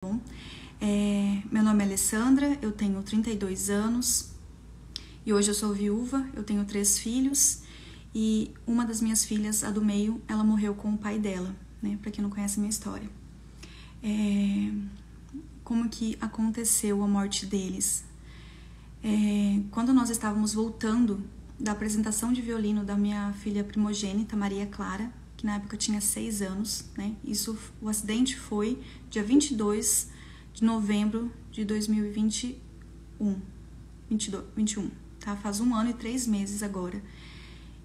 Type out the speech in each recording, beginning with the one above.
Bom, meu nome é Alessandra, eu tenho 32 anos e hoje eu sou viúva, eu tenho 3 filhos e uma das minhas filhas, a do meio, ela morreu com o pai dela, né? Pra quem não conhece a minha história. Como que aconteceu a morte deles? Quando nós estávamos voltando da apresentação de violino da minha filha primogênita, Maria Clara, que na época tinha 6 anos, né? O acidente foi dia 22 de novembro de 2021, tá? Faz 1 ano e 3 meses agora.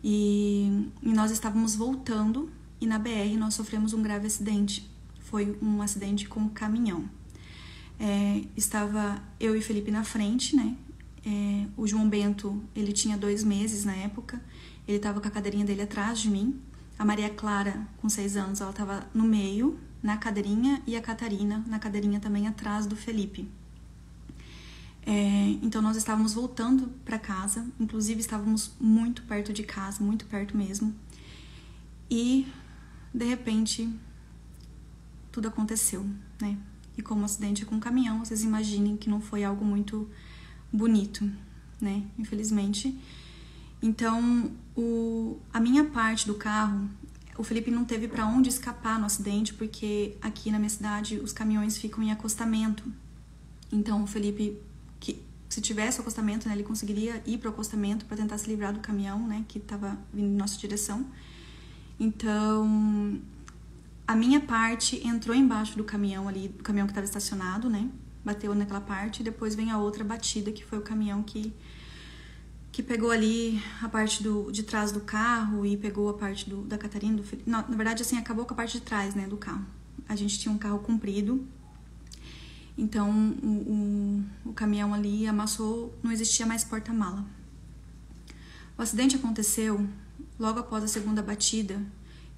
E nós estávamos voltando e na BR nós sofremos um grave acidente. Foi um acidente com um caminhão. Estava eu e Felipe na frente, né? O João Bento, ele tinha 2 meses na época, ele estava com a cadeirinha dele atrás de mim. A Maria Clara, com 6 anos, ela estava no meio, na cadeirinha, e a Catarina na cadeirinha também atrás do Felipe. Então nós estávamos voltando para casa, inclusive estávamos muito perto de casa, muito perto mesmo. E, de repente, tudo aconteceu, né? E como o acidente é com um caminhão, vocês imaginem que não foi algo muito bonito, né? Infelizmente. Então, a minha parte do carro, o Felipe não teve para onde escapar no acidente, porque aqui na minha cidade os caminhões ficam em acostamento. Então, o Felipe, que se tivesse o acostamento, né, ele conseguiria ir para o acostamento para tentar se livrar do caminhão, né, que estava vindo em nossa direção. Então, a minha parte entrou embaixo do caminhão ali, do caminhão que estava estacionado, né, bateu naquela parte, e depois vem a outra batida, que foi o caminhão que pegou ali a parte de trás do carro e pegou a parte da Catarina, do Felipe. Na verdade, assim, acabou com a parte de trás, né, do carro. A gente tinha um carro comprido, então o caminhão ali amassou, não existia mais porta-mala. O acidente aconteceu logo após a segunda batida.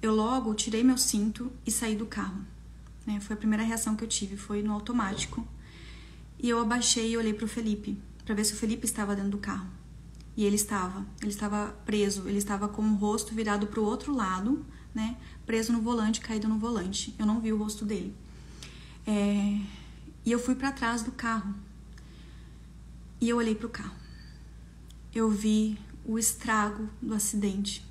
Eu logo tirei meu cinto e saí do carro, né? Foi a primeira reação que eu tive, foi no automático. E eu abaixei e olhei pro Felipe, para ver se o Felipe estava dentro do carro. E ele estava preso, ele estava com o rosto virado para o outro lado, né? Preso no volante, caído no volante. Eu não vi o rosto dele. E eu fui para trás do carro. E eu olhei pro carro. Eu vi o estrago do acidente.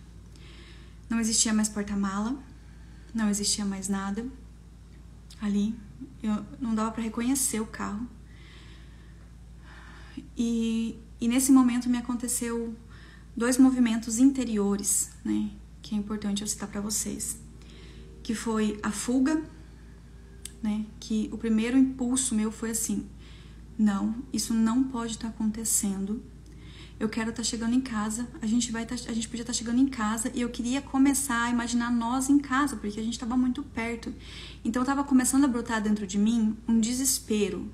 Não existia mais porta-mala, não existia mais nada ali. Não dava para reconhecer o carro. E nesse momento me aconteceu 2 movimentos interiores, né, que é importante eu citar para vocês, que foi a fuga, né, que o primeiro impulso meu foi assim: não, isso não pode estar acontecendo. Eu quero estar chegando em casa, a gente podia estar chegando em casa, e eu queria começar a imaginar nós em casa, porque a gente estava muito perto. Então estava começando a brotar dentro de mim um desespero.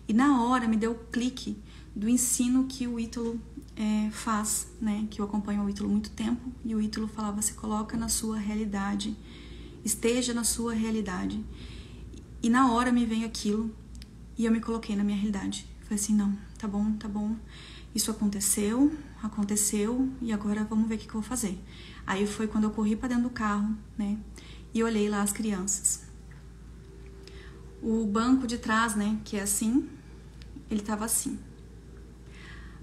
E na hora me deu o clique do ensino que o Ítalo faz, né? Que eu acompanho o Ítalo há muito tempo, e o Ítalo falava: se coloca na sua realidade, esteja na sua realidade. E na hora me veio aquilo, e eu me coloquei na minha realidade. Falei assim: não, tá bom, isso aconteceu, e agora vamos ver o que eu vou fazer. Aí foi quando eu corri pra dentro do carro, né? E olhei lá as crianças. O banco de trás, né, que é assim, ele tava assim.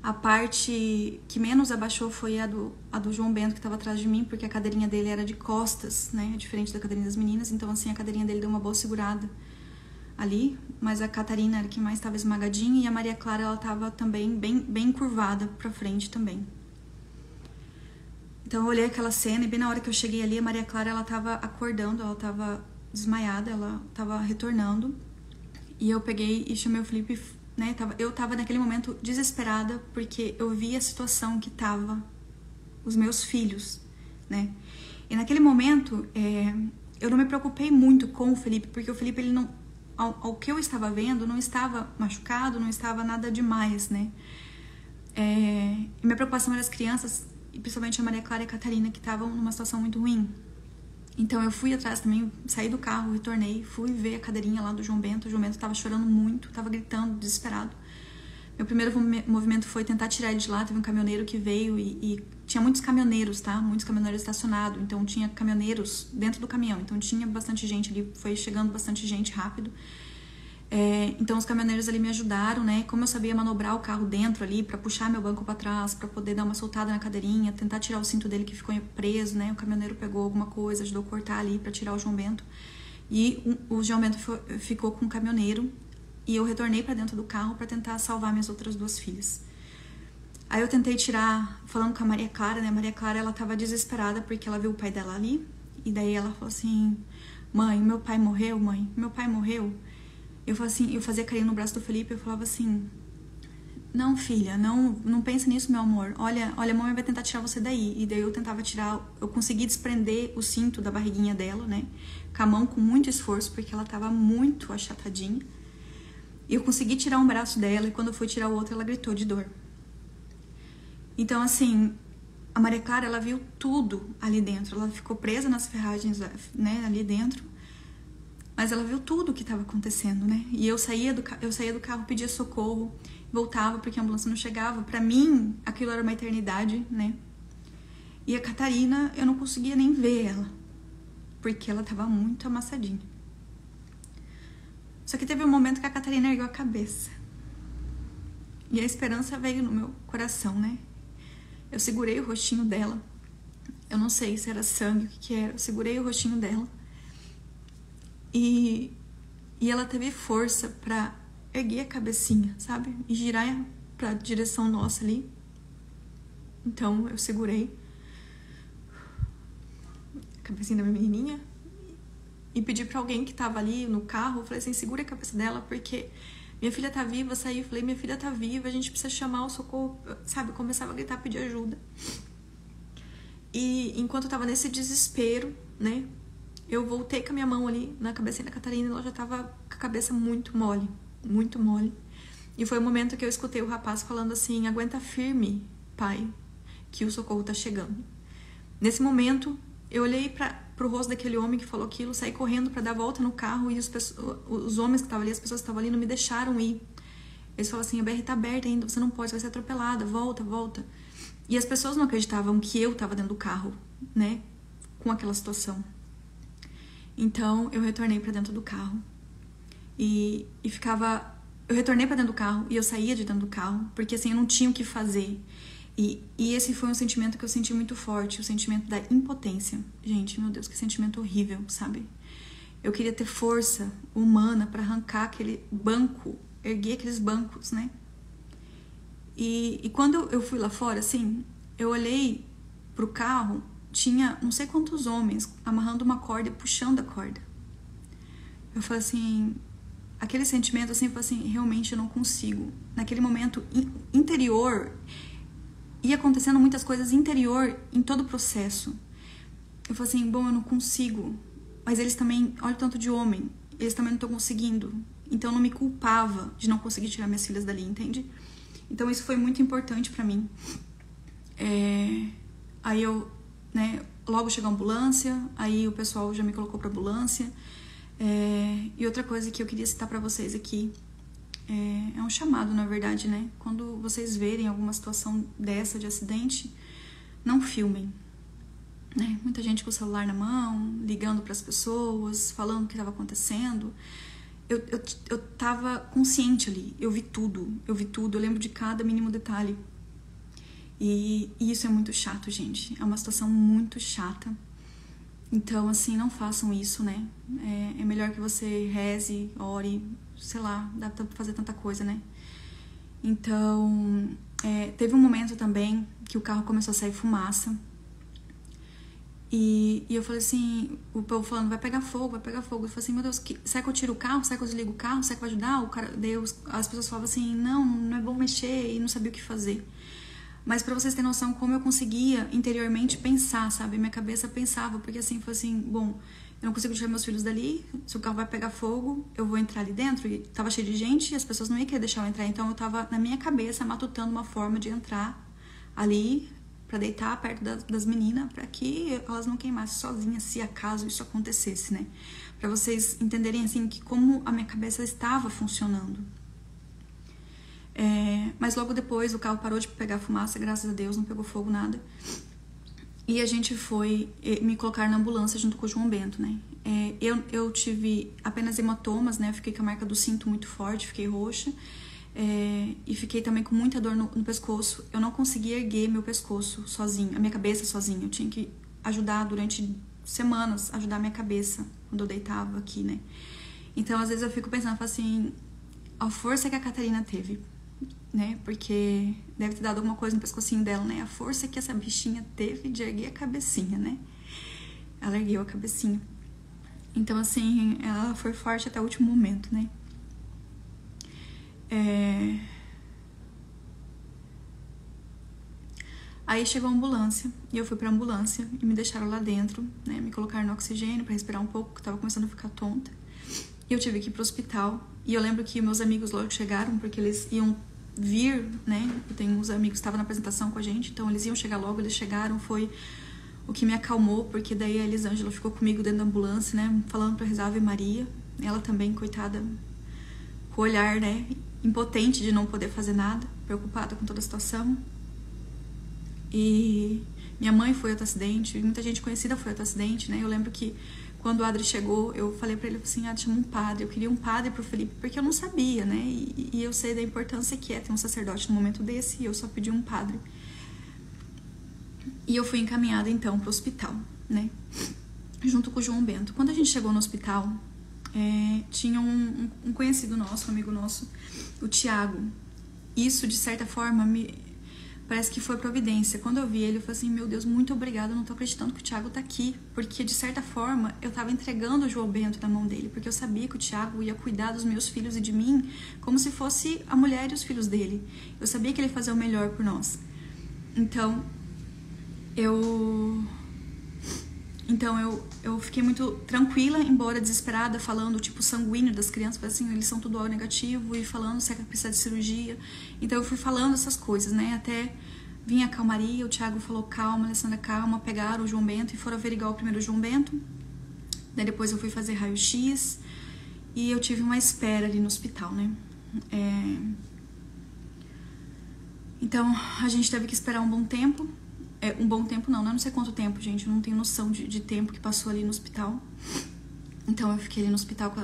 A parte que menos abaixou foi a do João Bento, que tava atrás de mim, porque a cadeirinha dele era de costas, né, diferente da cadeirinha das meninas. Então, assim, a cadeirinha dele deu uma boa segurada ali, mas a Catarina era que mais estava esmagadinha, e a Maria Clara, ela tava também bem curvada pra frente também. Então, eu olhei aquela cena, e bem na hora que eu cheguei ali, a Maria Clara, ela tava acordando, ela tava desmaiada, ela tava retornando, e eu peguei e chamei o Felipe, né? Eu tava naquele momento desesperada, porque eu vi a situação que tava os meus filhos, né? E naquele momento, eu não me preocupei muito com o Felipe, porque o Felipe, ele não, ao que eu estava vendo, não estava machucado, não estava nada demais, né? E minha preocupação era as crianças, e principalmente a Maria Clara e a Catarina, que estavam numa situação muito ruim. Então eu fui atrás também, saí do carro, retornei, fui ver a cadeirinha lá do João Bento. O João Bento tava chorando muito, tava gritando, desesperado. Meu primeiro movimento foi tentar tirar ele de lá. Teve um caminhoneiro que veio e tinha muitos caminhoneiros, tá? Muitos caminhoneiros estacionados, então tinha caminhoneiros dentro do caminhão, então tinha bastante gente ali, foi chegando bastante gente rápido. Então os caminhoneiros ali me ajudaram, né? Como eu sabia manobrar o carro dentro ali pra puxar meu banco pra trás, pra poder dar uma soltada na cadeirinha, tentar tirar o cinto dele que ficou preso, né? O caminhoneiro pegou alguma coisa, ajudou a cortar ali pra tirar o João Bento. E o João Bento ficou com o caminhoneiro e eu retornei pra dentro do carro pra tentar salvar minhas outras 2 filhas. Aí eu tentei tirar, falando com a Maria Clara, né? A Maria Clara, ela tava desesperada porque ela viu o pai dela ali. E daí ela falou assim, mãe, meu pai morreu, mãe, meu pai morreu. Eu falava assim, eu fazia carinho no braço do Felipe, eu falava assim, não, filha, não pensa nisso, meu amor. Olha, a mãe vai tentar tirar você daí. E daí eu tentava tirar, eu consegui desprender o cinto da barriguinha dela, né? Com a mão, com muito esforço, porque ela tava muito achatadinha. E eu consegui tirar um braço dela e quando eu fui tirar o outro, ela gritou de dor. Então, assim, a Maria Clara, ela viu tudo ali dentro. Ela ficou presa nas ferragens, né, ali dentro. Mas ela viu tudo o que estava acontecendo, né? E eu saía do carro, pedia socorro, voltava porque a ambulância não chegava. Pra mim, aquilo era uma eternidade, né? E a Catarina, eu não conseguia nem ver ela, porque ela estava muito amassadinha. Só que teve um momento que a Catarina ergueu a cabeça. E a esperança veio no meu coração, né? Eu segurei o rostinho dela. Eu não sei se era sangue, o que era. Eu segurei o rostinho dela. E ela teve força pra erguer a cabecinha, sabe? E girar pra direção nossa ali. Então eu segurei a cabecinha da minha menininha e pedi pra alguém que tava ali no carro. Eu falei assim, segura a cabeça dela porque minha filha tá viva. Eu saí e falei, minha filha tá viva, a gente precisa chamar o socorro, sabe? Eu começava a gritar, pedir ajuda. E enquanto eu tava nesse desespero, né? Eu voltei com a minha mão ali na cabecinha da Catarina e ela já tava com a cabeça muito mole, muito mole. E foi o momento que eu escutei o rapaz falando assim, aguenta firme, pai, que o socorro tá chegando. Nesse momento, eu olhei pro rosto daquele homem que falou aquilo, saí correndo pra dar volta no carro e os homens que estavam ali, as pessoas que estavam ali não me deixaram ir. Eles falaram assim, a BR tá aberta ainda, você não pode, você vai ser atropelada, volta, volta. E as pessoas não acreditavam que eu tava dentro do carro, né, com aquela situação. Então, eu retornei pra dentro do carro e eu retornei pra dentro do carro e eu saía de dentro do carro, porque assim, eu não tinha o que fazer. E esse foi um sentimento que eu senti muito forte, o sentimento da impotência. Gente, meu Deus, que sentimento horrível, sabe? Eu queria ter força humana pra arrancar aquele banco, erguer aqueles bancos, né? E quando eu fui lá fora, assim, eu olhei pro carro, tinha não sei quantos homens amarrando uma corda e puxando a corda. Eu falei assim, aquele sentimento assim, eu falei assim, realmente eu não consigo. Naquele momento interior, ia acontecendo muitas coisas interior em todo o processo. Eu falei assim, bom, eu não consigo. Mas eles também, olha o tanto de homem, eles também não estão conseguindo. Então eu não me culpava de não conseguir tirar minhas filhas dali, entende? Então isso foi muito importante pra mim. Aí eu, né, logo chegou a ambulância, aí o pessoal já me colocou pra ambulância. E outra coisa que eu queria citar pra vocês aqui, é um chamado, na verdade, né? Quando vocês verem alguma situação dessa de acidente, não filmem, né? Muita gente com o celular na mão, ligando pras pessoas, falando o que estava acontecendo. Eu tava consciente ali, eu vi tudo, eu lembro de cada mínimo detalhe. E isso é muito chato, gente, é uma situação muito chata. Então, assim, não façam isso, né? É melhor que você reze, ore, sei lá, dá pra fazer tanta coisa, né? Então, teve um momento também que o carro começou a sair fumaça. E eu falei assim, o povo falando, vai pegar fogo, vai pegar fogo. Eu falei assim, meu Deus, será que eu tiro o carro? Será que eu desligo o carro? Será que vai ajudar? As pessoas falavam assim, não é bom mexer, e não sabia o que fazer. Mas pra vocês terem noção como eu conseguia interiormente pensar, sabe? Minha cabeça pensava, porque assim, foi assim, bom, eu não consigo tirar meus filhos dali, se o carro vai pegar fogo, eu vou entrar ali dentro, e tava cheio de gente, e as pessoas não iam querer deixar eu entrar, então eu tava na minha cabeça matutando uma forma de entrar ali, pra deitar perto das meninas, pra que elas não queimassem sozinhas, se acaso isso acontecesse, né? Pra vocês entenderem, assim, que como a minha cabeça estava funcionando. Mas logo depois o carro parou de pegar fumaça, graças a Deus, não pegou fogo, nada. E a gente foi me colocar na ambulância junto com o João Bento, né? Eu tive apenas hematomas, né? Eu fiquei com a marca do cinto muito forte, fiquei roxa. E fiquei também com muita dor no pescoço. Eu não conseguia erguer meu pescoço sozinho, a minha cabeça sozinha. Eu tinha que ajudar durante semanas, ajudar a minha cabeça quando eu deitava aqui, né? Então, às vezes eu fico pensando, assim, a força que a Catarina teve, né? Porque deve ter dado alguma coisa no pescocinho dela, né? A força que essa bichinha teve de erguer a cabecinha, né? Ela ergueu a cabecinha. Então, assim, ela foi forte até o último momento, né? Aí chegou a ambulância, e eu fui pra ambulância e me deixaram lá dentro, né? Me colocaram no oxigênio pra respirar um pouco, que eu tava começando a ficar tonta. E eu tive que ir pro hospital. E eu lembro que meus amigos logo chegaram, porque eles iam vir, né? Eu tenho uns amigos que estavam na apresentação com a gente, então eles iam chegar logo, eles chegaram, foi o que me acalmou, porque daí a Elisângela ficou comigo dentro da ambulância, né? Falando pra rezar Ave Maria. Ela também, coitada, com o olhar, né? Impotente de não poder fazer nada, preocupada com toda a situação. E minha mãe foi outro acidente, muita gente conhecida foi outro acidente, né? Eu lembro que quando o Adri chegou, eu falei pra ele assim, Adri, chama um padre. Eu queria um padre pro Felipe, porque eu não sabia, né? E eu sei da importância que é ter um sacerdote no momento desse, e eu só pedi um padre. E eu fui encaminhada, então, pro hospital, né? Junto com o João Bento. Quando a gente chegou no hospital, tinha um conhecido nosso, um amigo nosso, o Thiago. Isso, de certa forma, parece que foi providência. Quando eu vi ele, eu falei assim, meu Deus, muito obrigada, eu não tô acreditando que o Thiago tá aqui. Porque, de certa forma, eu tava entregando o João Bento na mão dele, porque eu sabia que o Thiago ia cuidar dos meus filhos e de mim como se fosse a mulher e os filhos dele. Eu sabia que ele ia fazer o melhor por nós. Então, eu fiquei muito tranquila, embora desesperada, falando tipo sanguíneo das crianças, assim, eles são tudo O negativo, e falando se é que precisa de cirurgia. Então eu fui falando essas coisas, né? Até vinha a calmaria, o Thiago falou calma, Alessandra, calma, pegaram o João Bento e foram averiguar o primeiro João Bento. Daí depois eu fui fazer raio-x e eu tive uma espera ali no hospital, né? Então a gente teve que esperar um bom tempo. Um bom tempo não sei quanto tempo, gente, eu não tenho noção de tempo que passou ali no hospital. Então eu fiquei ali no hospital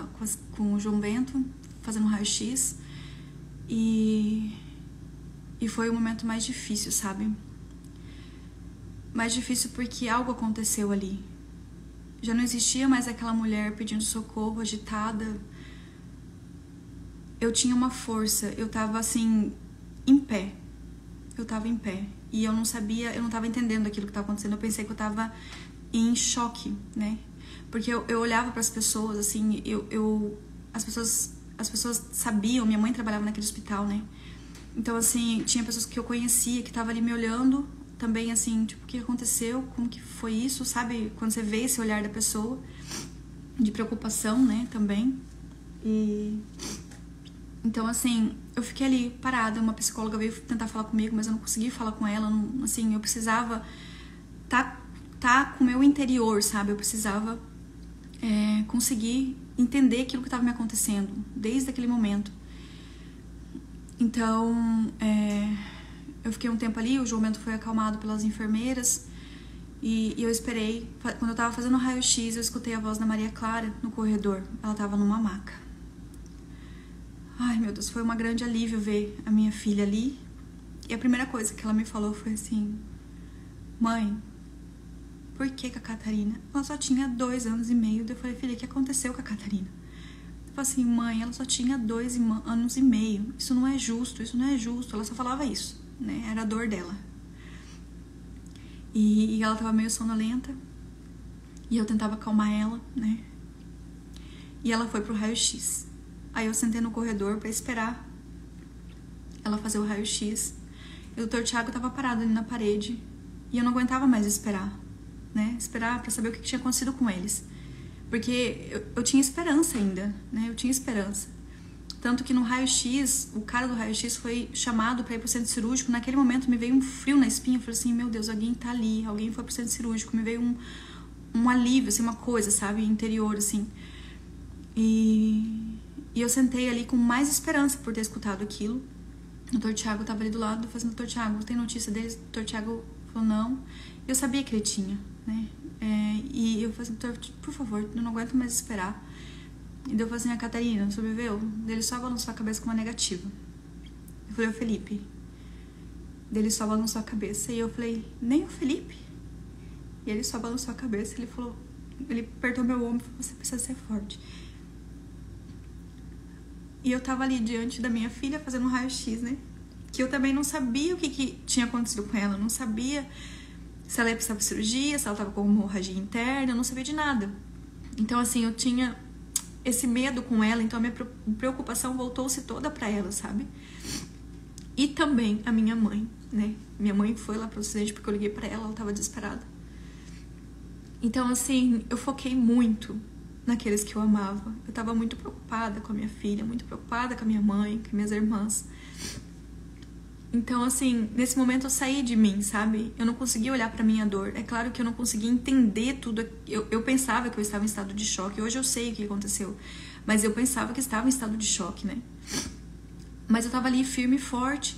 com o João Bento, fazendo raio-x, e foi o momento mais difícil, sabe? Mais difícil porque algo aconteceu ali. Já não existia mais aquela mulher pedindo socorro, agitada. Eu tinha uma força, eu tava assim, em pé. Eu tava em pé. E eu não sabia, eu não tava entendendo aquilo que tava acontecendo. Eu pensei que eu tava em choque, né? Porque eu olhava para as pessoas, assim, as pessoas sabiam, minha mãe trabalhava naquele hospital, né? Então, assim, tinha pessoas que eu conhecia, que tava ali me olhando também, assim, tipo, o que aconteceu? Como que foi isso? Sabe? Quando você vê esse olhar da pessoa, de preocupação, né? Também. Então, assim, eu fiquei ali parada, uma psicóloga veio tentar falar comigo, mas eu não consegui falar com ela, não, assim, eu precisava tá com o meu interior, sabe? Eu precisava conseguir entender aquilo que estava me acontecendo, desde aquele momento. Então, eu fiquei um tempo ali, o João Bento foi acalmado pelas enfermeiras, e eu esperei. Quando eu tava fazendo o raio-x, eu escutei a voz da Maria Clara no corredor, ela tava numa maca. Ai, meu Deus, foi um grande alívio ver a minha filha ali. E a primeira coisa que ela me falou foi assim, mãe, por que a Catarina? Ela só tinha 2 anos e meio. Eu falei, filha, o que aconteceu com a Catarina? Eu falei assim, mãe, ela só tinha 2 anos e meio. Isso não é justo, isso não é justo. Ela só falava isso, né? Era a dor dela. E ela tava meio sonolenta. E eu tentava acalmar ela, né? E ela foi pro raio-x. Aí eu sentei no corredor pra esperar ela fazer o raio-x. E o Dr. Thiago tava parado ali na parede. E eu não aguentava mais esperar, né? Esperar pra saber o que tinha acontecido com eles. Porque eu tinha esperança ainda, né? Eu tinha esperança. Tanto que no raio-x, o cara do raio-x foi chamado pra ir pro centro cirúrgico. Naquele momento me veio um frio na espinha. Eu falei assim, meu Deus, alguém tá ali. Alguém foi pro centro cirúrgico. Me veio um alívio, assim, uma coisa, sabe? Interior, assim. E eu sentei ali com mais esperança por ter escutado aquilo. O Dr. Tiago tava ali do lado, fazendo: Dr. Tiago, tem notícia deles? O Dr. Tiago falou: não. Eu sabia que ele tinha, né? E eu falei: doutor, por favor, eu não aguento mais esperar. E daí eu falei assim: a Catarina, sobreviveu? Ele só balançou a cabeça com uma negativa. Eu falei: o Felipe? Ele só balançou a cabeça. E eu falei: nem o Felipe? E ele só balançou a cabeça. Ele falou, ele apertou meu ombro e falou: você precisa ser forte. E eu tava ali diante da minha filha fazendo um raio-x, né? Que eu também não sabia o que tinha acontecido com ela. Eu não sabia se ela ia precisar de cirurgia, se ela tava com hemorragia interna. Eu não sabia de nada. Então, assim, eu tinha esse medo com ela. Então, a minha preocupação voltou-se toda pra ela, sabe? E também a minha mãe, né? Minha mãe foi lá pro acidente porque eu liguei pra ela. Ela tava desesperada. Então, assim, eu foquei muito naqueles que eu amava. Eu tava muito preocupada com a minha filha, muito preocupada com a minha mãe, com minhas irmãs. Então, assim, nesse momento eu saí de mim, sabe? Eu não conseguia olhar pra minha dor. É claro que eu não conseguia entender tudo. Eu pensava que eu estava em estado de choque. Hoje eu sei o que aconteceu. Mas eu pensava que estava em estado de choque, né? Mas eu tava ali firme e forte.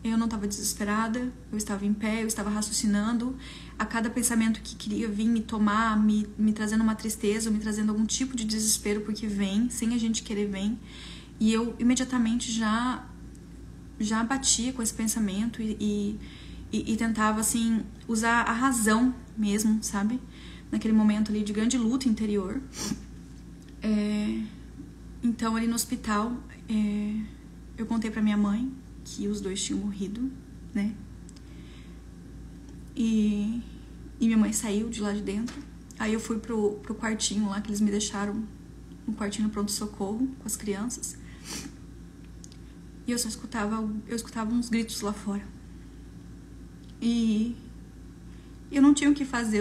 Eu não tava desesperada. Eu estava em pé, eu estava raciocinando. A cada pensamento que queria vir me tomar, me trazendo uma tristeza, me trazendo algum tipo de desespero, porque vem, sem a gente querer, vem. E eu imediatamente já batia com esse pensamento e tentava, assim, usar a razão mesmo, sabe? Naquele momento ali de grande luta interior. Então, ali no hospital, eu contei pra minha mãe que os dois tinham morrido, né? E minha mãe saiu de lá de dentro. Aí eu fui pro quartinho lá que eles me deixaram, no quartinho no pronto-socorro com as crianças. E eu só escutava uns gritos lá fora. E eu não tinha o que fazer.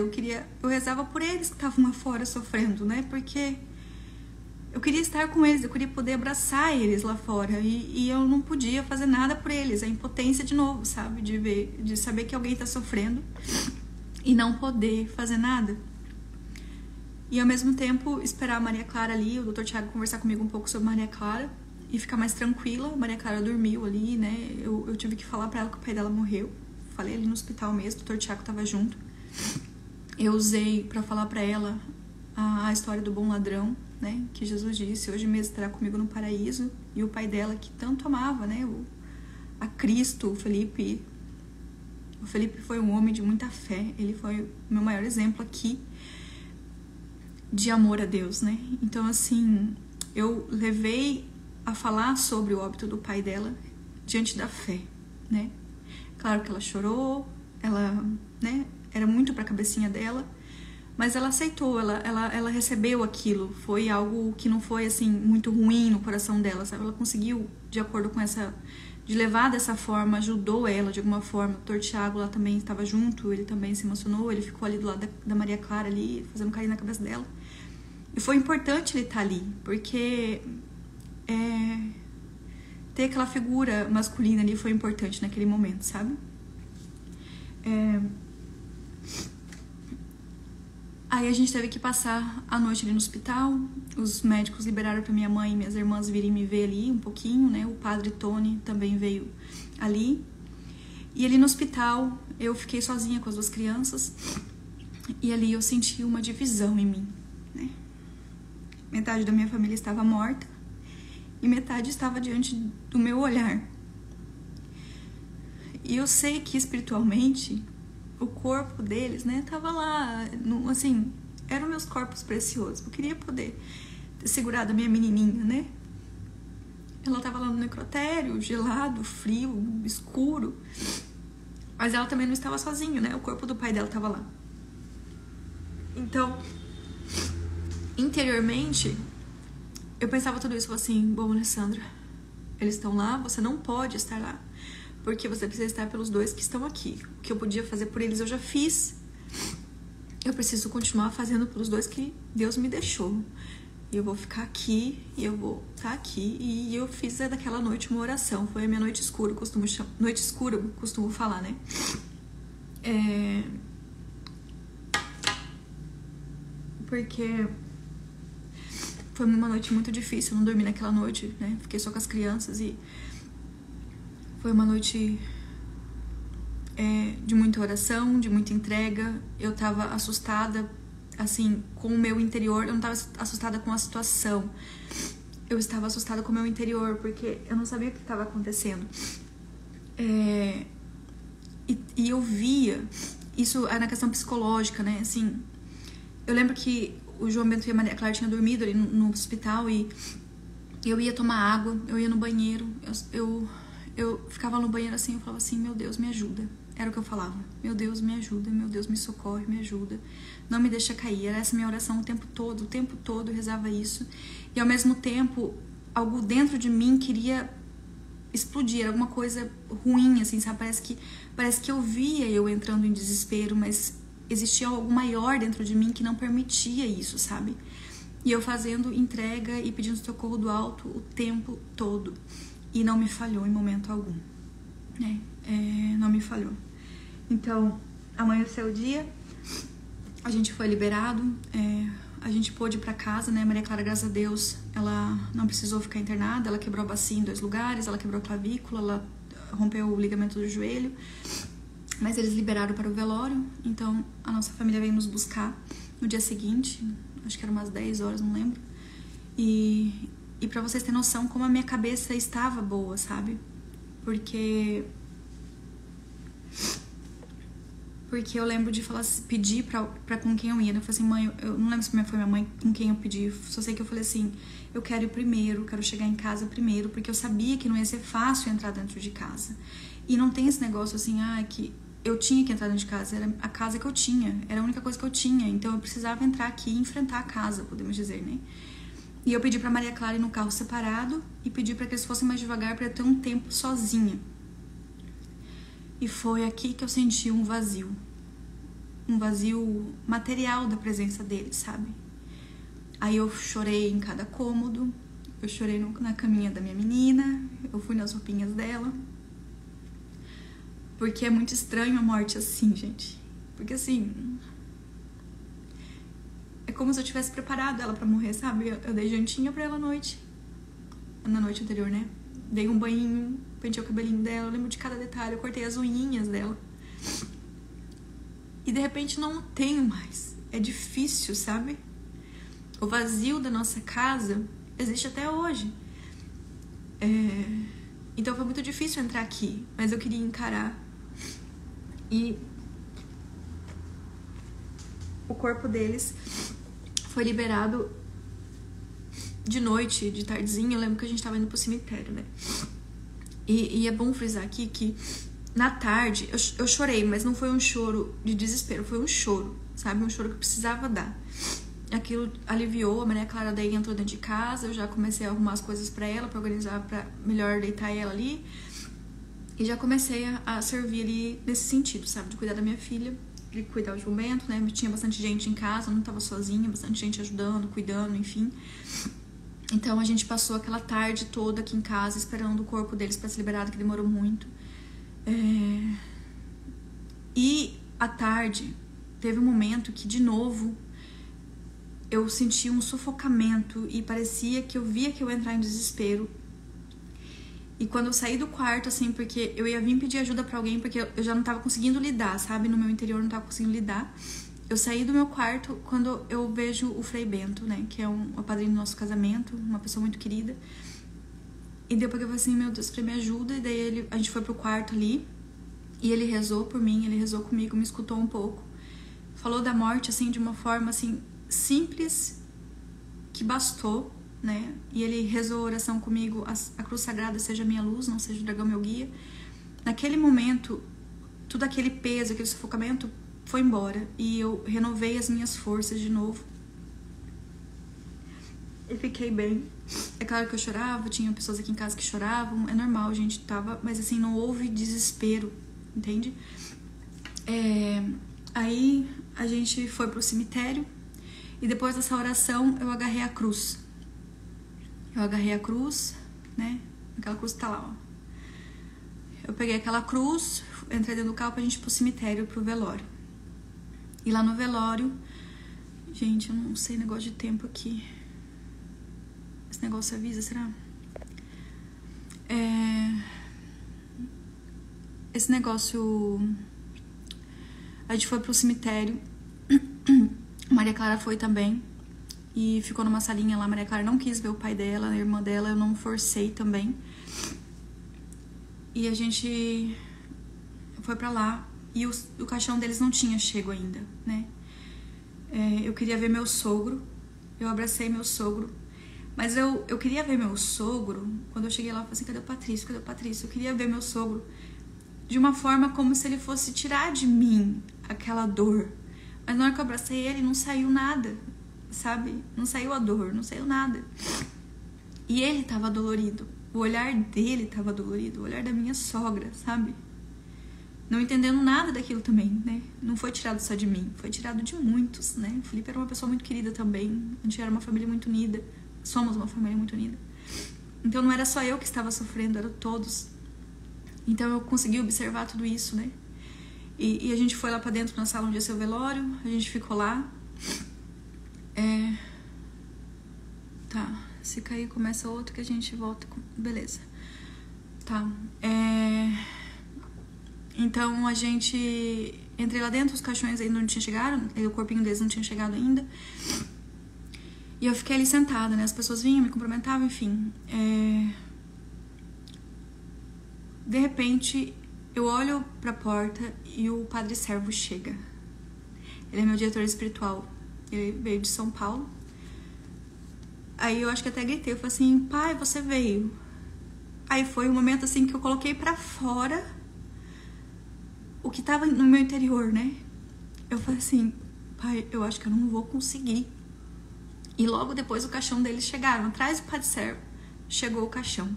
Eu rezava por eles que estavam lá fora sofrendo, né? Porque eu queria estar com eles, eu queria poder abraçar eles lá fora. E eu não podia fazer nada por eles. A impotência de novo, sabe? De saber que alguém tá sofrendo e não poder fazer nada. E ao mesmo tempo esperar a Maria Clara ali, o Dr. Tiago conversar comigo um pouco sobre Maria Clara e ficar mais tranquila. A Maria Clara dormiu ali, né? Eu tive que falar pra ela que o pai dela morreu. Falei ali no hospital mesmo, o Dr. Tiago tava junto. Eu usei pra falar pra ela a história do bom ladrão, né? Que Jesus disse: hoje mesmo estará comigo no paraíso. E o pai dela, que tanto amava, né? A Cristo, o Felipe. O Felipe foi um homem de muita fé. Ele foi o meu maior exemplo aqui de amor a Deus, né? Então, assim, eu levei a falar sobre o óbito do pai dela diante da fé, né? Claro que ela chorou, ela, né, era muito pra cabecinha dela, mas ela aceitou, ela recebeu aquilo. Foi algo que não foi, assim, muito ruim no coração dela, sabe? Ela conseguiu, de acordo com de levar dessa forma, ajudou ela de alguma forma. O Dr. Tiago lá também estava junto, ele também se emocionou, ele ficou ali do lado da Maria Clara ali, fazendo carinho na cabeça dela. E foi importante ele estar ali, porque ter aquela figura masculina ali foi importante naquele momento, sabe? Aí a gente teve que passar a noite ali no hospital. Os médicos liberaram pra minha mãe e minhas irmãs virem me ver ali um pouquinho, né? O padre Tony também veio ali. E ali no hospital eu fiquei sozinha com as duas crianças. E ali eu senti uma divisão em mim, né? Metade da minha família estava morta e metade estava diante do meu olhar. E eu sei que espiritualmente o corpo deles, né, tava lá, assim, eram meus corpos preciosos. Eu queria poder ter segurado a minha menininha, né? Ela tava lá no necrotério, gelado, frio, escuro. Mas ela também não estava sozinha, né? O corpo do pai dela tava lá. Então, interiormente, eu pensava tudo isso, assim: bom, Alessandra, eles estão lá, você não pode estar lá, porque você precisa estar pelos dois que estão aqui. O que eu podia fazer por eles eu já fiz. Eu preciso continuar fazendo pelos dois que Deus me deixou. E eu vou ficar aqui, e eu vou estar aqui. E eu fiz daquela noite uma oração. Foi a minha noite escura, noite escura, eu costumo falar, né? Porque foi uma noite muito difícil, eu não dormi naquela noite, né? Fiquei só com as crianças e Foi uma noite de muita oração, de muita entrega. Eu tava assustada, assim, com o meu interior. Eu não tava assustada com a situação. Eu estava assustada com o meu interior, porque eu não sabia o que estava acontecendo. E eu via... Isso é na questão psicológica, né? Assim, eu lembro que o João Bento e a Maria Clara tinham dormido ali no hospital e eu ia tomar água, eu ia no banheiro, eu ficava no banheiro assim, eu falava assim, meu Deus, me ajuda. Era o que eu falava. Meu Deus, me ajuda, meu Deus, me socorre, me ajuda. Não me deixa cair. Era essa minha oração o tempo todo eu rezava isso. E ao mesmo tempo, algo dentro de mim queria explodir, era alguma coisa ruim, assim, sabe? Parece que eu via eu entrando em desespero, mas existia algo maior dentro de mim que não permitia isso, sabe? E eu fazendo entrega e pedindo socorro do alto o tempo todo. E não me falhou em momento algum, né? Não me falhou. Então, amanheceu o dia, a gente foi liberado, a gente pôde ir pra casa, né? Maria Clara, graças a Deus, ela não precisou ficar internada, ela quebrou a bacia em 2 lugares, ela quebrou a clavícula, ela rompeu o ligamento do joelho, mas eles liberaram para o velório, então a nossa família veio nos buscar no dia seguinte, acho que eram umas 10 horas, não lembro, e pra vocês terem noção como a minha cabeça estava boa, sabe? Porque eu lembro de falar, pedir pra com quem eu ia. Eu falei assim, mãe, eu não lembro se foi minha mãe com quem eu pedi. Só sei que eu falei assim, eu quero ir primeiro, quero chegar em casa primeiro, porque eu sabia que não ia ser fácil entrar dentro de casa. E não tem esse negócio assim, que eu tinha que entrar dentro de casa. Era a casa que eu tinha, era a única coisa que eu tinha. Então eu precisava entrar aqui e enfrentar a casa, podemos dizer, né? E eu pedi pra Maria Clara ir no carro separado e pedi pra que eles fossem mais devagar pra eu ter um tempo sozinha. E foi aqui que eu senti um vazio material da presença deles, sabe? Aí eu chorei em cada cômodo, eu chorei na caminha da minha menina, eu fui nas roupinhas dela. Porque é muito estranho a morte assim, gente. Porque assim, é como se eu tivesse preparado ela pra morrer, sabe? Eu dei jantinha pra ela na noite anterior, né? Dei um banho, pentei o cabelinho dela, eu lembro de cada detalhe, eu cortei as unhinhas dela. E de repente não tenho mais. É difícil, sabe? O vazio da nossa casa existe até hoje. Então foi muito difícil entrar aqui, mas eu queria encarar. E o corpo deles foi liberado de noite, de tardezinha. Eu lembro que a gente tava indo pro cemitério, né? E é bom frisar aqui que na tarde eu chorei, mas não foi um choro de desespero, foi um choro, sabe? Um choro que eu precisava dar. Aquilo aliviou, a Maria Clara daí entrou dentro de casa, eu já comecei a arrumar as coisas pra ela, pra organizar, pra melhor deitar ela ali. E já comecei a servir ali nesse sentido, sabe? De cuidar da minha filha, de cuidar do João Bento, né? Tinha bastante gente em casa, eu não tava sozinha, bastante gente ajudando, cuidando, enfim. Então a gente passou aquela tarde toda aqui em casa esperando o corpo deles pra ser liberado, que demorou muito. E à tarde teve um momento que de novo eu senti um sufocamento e parecia que eu via que eu ia entrar em desespero. E quando eu saí do quarto, assim, porque eu ia vir pedir ajuda pra alguém, porque eu já não tava conseguindo lidar, sabe? No meu interior eu não tava conseguindo lidar. Eu saí do meu quarto quando eu vejo o Frei Bento, né? Que é o padrinho do nosso casamento, uma pessoa muito querida. E depois eu falei assim, meu Deus, Frei, me ajuda. E daí a gente foi pro quarto ali. E ele rezou por mim, ele rezou comigo, me escutou um pouco. Falou da morte, assim, de uma forma, assim, simples, que bastou, né? E ele rezou a oração comigo, a cruz sagrada seja minha luz, não seja o dragão meu guia. Naquele momento, tudo aquele peso, aquele sufocamento foi embora. E eu renovei as minhas forças de novo. E fiquei bem. É claro que eu chorava, tinha pessoas aqui em casa que choravam, é normal, gente, tava... Mas assim, não houve desespero, entende? Aí a gente foi pro cemitério e depois dessa oração eu agarrei a cruz. Eu agarrei a cruz, né? Aquela cruz tá lá, ó. Eu peguei aquela cruz, entrei dentro do carro pra gente ir pro cemitério, pro velório. E lá no velório... Gente, eu não sei negócio de tempo aqui. Esse negócio avisa, será? esse negócio... A gente foi pro cemitério. Maria Clara foi também. E ficou numa salinha lá. Maria Clara não quis ver o pai dela, a irmã dela. Eu não forcei também. E a gente foi pra lá. E o caixão deles não tinha chego ainda, né? Eu queria ver meu sogro. Eu abracei meu sogro. Mas eu queria ver meu sogro. Quando eu cheguei lá, eu falei assim, cadê o Patrício? Cadê o Patrício? Eu queria ver meu sogro de uma forma como se ele fosse tirar de mim aquela dor. Mas na hora que eu abracei ele, não saiu nada, sabe? Não saiu a dor, não saiu nada. E ele tava dolorido. O olhar dele tava dolorido. O olhar da minha sogra, sabe? Não entendendo nada daquilo também, né? Não foi tirado só de mim, foi tirado de muitos, né? O Felipe era uma pessoa muito querida também. A gente era uma família muito unida. Somos uma família muito unida. Então não era só eu que estava sofrendo, eram todos. Então eu consegui observar tudo isso, né? E a gente foi lá pra dentro, na sala onde ia ser o velório. A gente ficou lá. Tá, se cair começa outro que a gente volta com... Beleza. Tá, Então a gente... Entrei lá dentro, os caixões ainda não tinham chegado. O corpinho deles não tinha chegado ainda. E eu fiquei ali sentada, né? As pessoas vinham, me cumprimentavam, enfim. De repente, eu olho pra porta e o Padre Servo chega. Ele é meu diretor espiritual. Ele veio de São Paulo. Aí eu acho que até gritei. Eu falei assim, pai, você veio. Aí foi um momento assim que eu coloquei pra fora o que tava no meu interior, né? Eu falei assim, pai, eu acho que eu não vou conseguir. E logo depois o caixão deles chegaram. Atrás do Padre Servo chegou o caixão.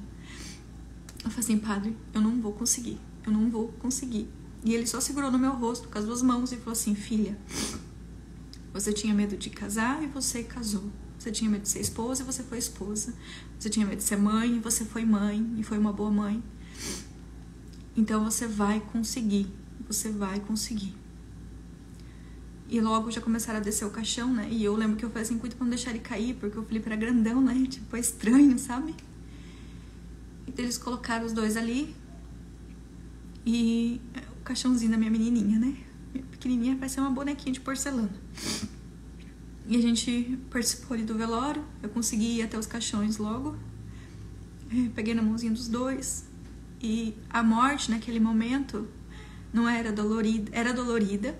Eu falei assim, padre, eu não vou conseguir. Eu não vou conseguir. E ele só segurou no meu rosto com as duas mãos e falou assim, filha, você tinha medo de casar e você casou. Você tinha medo de ser esposa e você foi esposa. Você tinha medo de ser mãe e você foi mãe e foi uma boa mãe. Então você vai conseguir. Você vai conseguir. E logo já começaram a descer o caixão, né? E eu lembro que eu falei assim, cuida pra não deixar ele cair, porque o Felipe era grandão, né? Tipo, é estranho, sabe? Então eles colocaram os dois ali. E o caixãozinho da minha menininha, né? Minha pequenininha parece uma bonequinha de porcelana. E a gente participou ali do velório. Eu consegui ir até os caixões logo. Peguei na mãozinha dos dois. E a morte naquele momento não era dolorida. Era dolorida.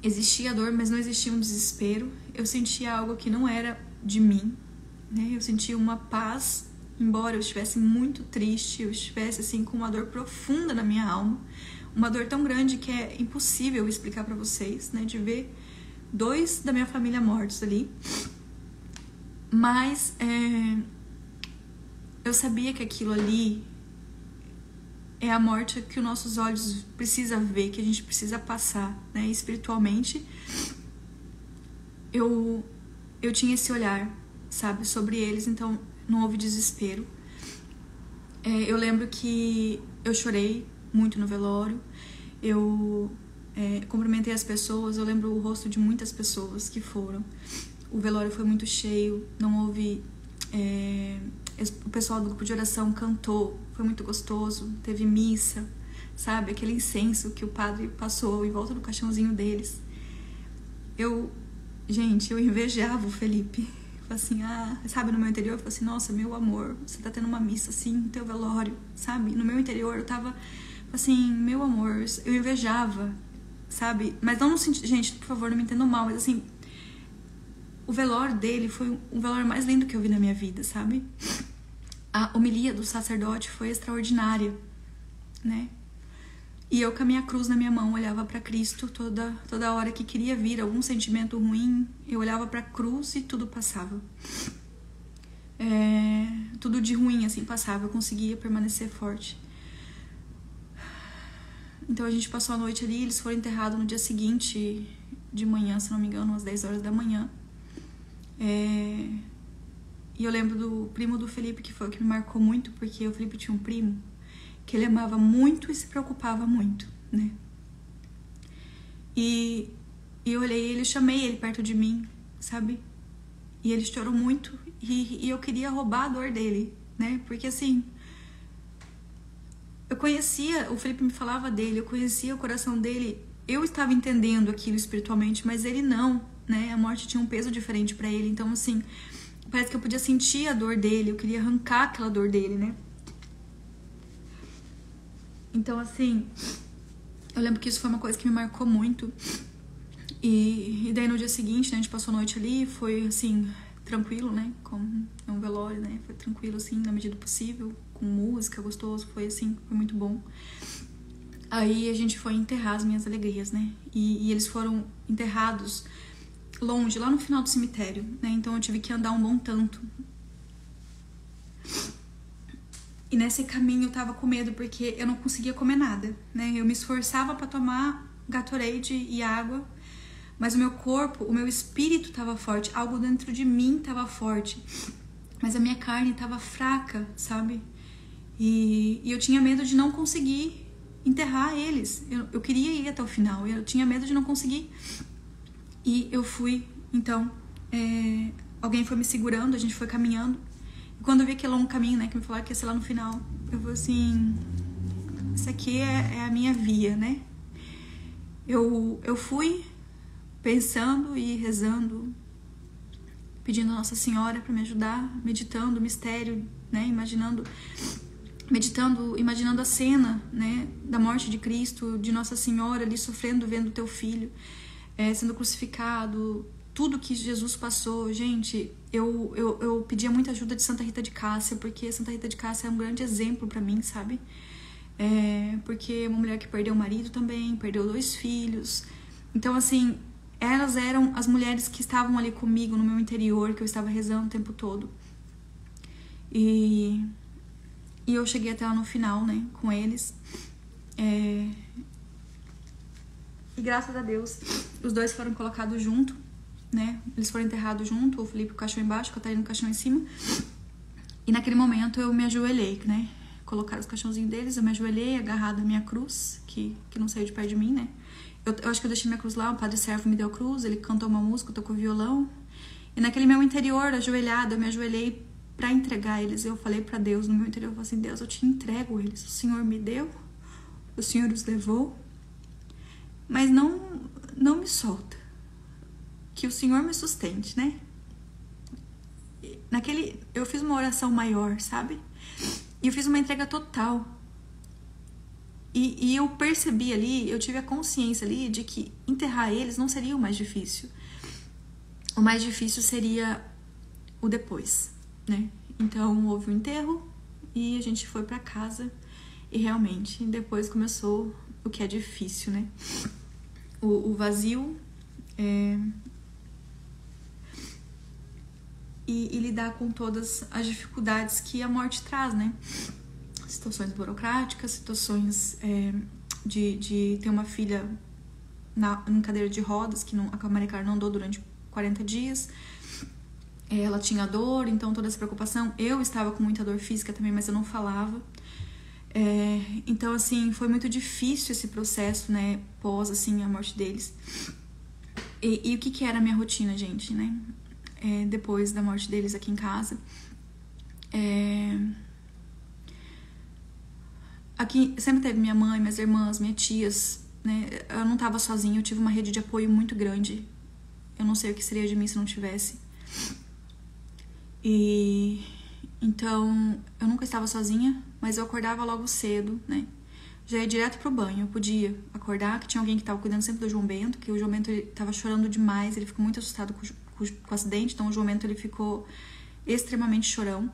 Existia dor, mas não existia um desespero. Eu sentia algo que não era de mim, né? Eu sentia uma paz, embora eu estivesse muito triste, eu estivesse assim com uma dor profunda na minha alma, uma dor tão grande que é impossível explicar pra vocês, né? De ver dois da minha família mortos ali. Mas eu sabia que aquilo ali é a morte que os nossos olhos precisam ver, que a gente precisa passar, né? Espiritualmente, eu tinha esse olhar, sabe, sobre eles, então não houve desespero. Eu lembro que eu chorei muito no velório, eu cumprimentei as pessoas, eu lembro o rosto de muitas pessoas que foram. O velório foi muito cheio, não houve... o pessoal do grupo de oração cantou, foi muito gostoso, teve missa, sabe? Aquele incenso que o padre passou em volta do caixãozinho deles. Gente, eu invejava o Felipe. Assim, sabe, no meu interior eu falei assim, nossa, meu amor, você tá tendo uma missa assim no teu velório, sabe? No meu interior eu tava assim, meu amor, eu invejava, sabe? Mas não no sentido, gente, por favor, não me entendam mal, mas assim, o velório dele foi o velório mais lindo que eu vi na minha vida, sabe? A homilia do sacerdote foi extraordinária, né? E eu com a minha cruz na minha mão olhava para Cristo toda hora que queria vir algum sentimento ruim, eu olhava para a cruz e tudo passava. Tudo de ruim assim passava, eu conseguia permanecer forte. Então a gente passou a noite ali, eles foram enterrados no dia seguinte de manhã, se não me engano, às 10 horas da manhã. E eu lembro do primo do Felipe, que foi o que me marcou muito, porque o Felipe tinha um primo que ele amava muito e se preocupava muito, né? E eu olhei ele, chamei ele perto de mim, sabe? E ele chorou muito e eu queria roubar a dor dele, né? Porque assim, eu conhecia, o Felipe me falava dele, eu conhecia o coração dele, eu estava entendendo aquilo espiritualmente, mas ele não, né? A morte tinha um peso diferente pra ele, então assim, parece que eu podia sentir a dor dele, eu queria arrancar aquela dor dele, né? Então assim, eu lembro que isso foi uma coisa que me marcou muito. E daí no dia seguinte, né, a gente passou a noite ali, foi assim, tranquilo, né? Como é um velório, né? Foi tranquilo, assim, na medida do possível, com música, gostoso, foi assim, foi muito bom. Aí a gente foi enterrar as minhas alegrias, né? E eles foram enterrados longe, lá no final do cemitério, né? Então eu tive que andar um bom tanto. E nesse caminho eu tava com medo, porque eu não conseguia comer nada, né? Eu me esforçava pra tomar Gatorade e água, mas o meu corpo, o meu espírito tava forte, algo dentro de mim tava forte, mas a minha carne tava fraca, sabe? E eu tinha medo de não conseguir enterrar eles. Eu queria ir até o final, eu tinha medo de não conseguir. E eu fui, então, alguém foi me segurando, a gente foi caminhando. E quando eu vi aquele longo caminho, né, que me falaram que ia ser lá no final, eu falei assim, isso aqui é a minha via, né? Eu fui pensando e rezando, pedindo a Nossa Senhora para me ajudar, meditando o mistério, né, imaginando a cena, né, da morte de Cristo, de Nossa Senhora ali sofrendo, vendo o teu filho sendo crucificado, tudo que Jesus passou. Gente, eu pedia muita ajuda de Santa Rita de Cássia, porque Santa Rita de Cássia é um grande exemplo para mim, sabe? Porque é uma mulher que perdeu o marido também, perdeu 2 filhos. Então, assim, elas eram as mulheres que estavam ali comigo no meu interior, que eu estava rezando o tempo todo. E eu cheguei até lá no final, né, com eles. E graças a Deus, os 2 foram colocados junto, né? Eles foram enterrados junto, o Felipe com o caixão embaixo, a Catarina com o caixão em cima. E naquele momento eu me ajoelhei, né? Colocaram os caixãozinhos deles, eu me ajoelhei, agarrada à minha cruz, que não saiu de perto de mim, né? Eu acho que eu deixei minha cruz lá, o Padre Servo me deu a cruz, ele cantou uma música, tocou violão. E naquele meu interior, ajoelhada, eu me ajoelhei pra entregar eles. Eu falei pra Deus, no meu interior, eu falei assim, Deus, eu te entrego eles. O Senhor me deu, o Senhor os levou, mas não me solta. Que o Senhor me sustente, né? Eu fiz uma oração maior, sabe? E eu fiz uma entrega total. E eu percebi ali, eu tive a consciência ali de que enterrar eles não seria o mais difícil. O mais difícil seria o depois, né? Então houve o enterro e a gente foi pra casa e realmente depois começou o que é difícil, né? O vazio e lidar com todas as dificuldades que a morte traz, né? Situações burocráticas, situações de ter uma filha em cadeira de rodas, que a Maria Clara não andou durante 40 dias. Ela tinha dor, então toda essa preocupação. Eu estava com muita dor física também, mas eu não falava. Então, assim, foi muito difícil esse processo, né, pós, assim, a morte deles. E o que era a minha rotina, gente, né? Depois da morte deles aqui em casa. Aqui sempre teve minha mãe, minhas irmãs, minhas tias, né? Eu não tava sozinha, eu tive uma rede de apoio muito grande. Eu não sei o que seria de mim se não tivesse. E então, eu nunca estava sozinha, mas eu acordava logo cedo, né? Já ia direto pro banho, eu podia acordar, que tinha alguém que tava cuidando sempre do João Bento, que o João Bento ele tava chorando demais, ele ficou muito assustado com o acidente, então o João Bento ele ficou extremamente chorão.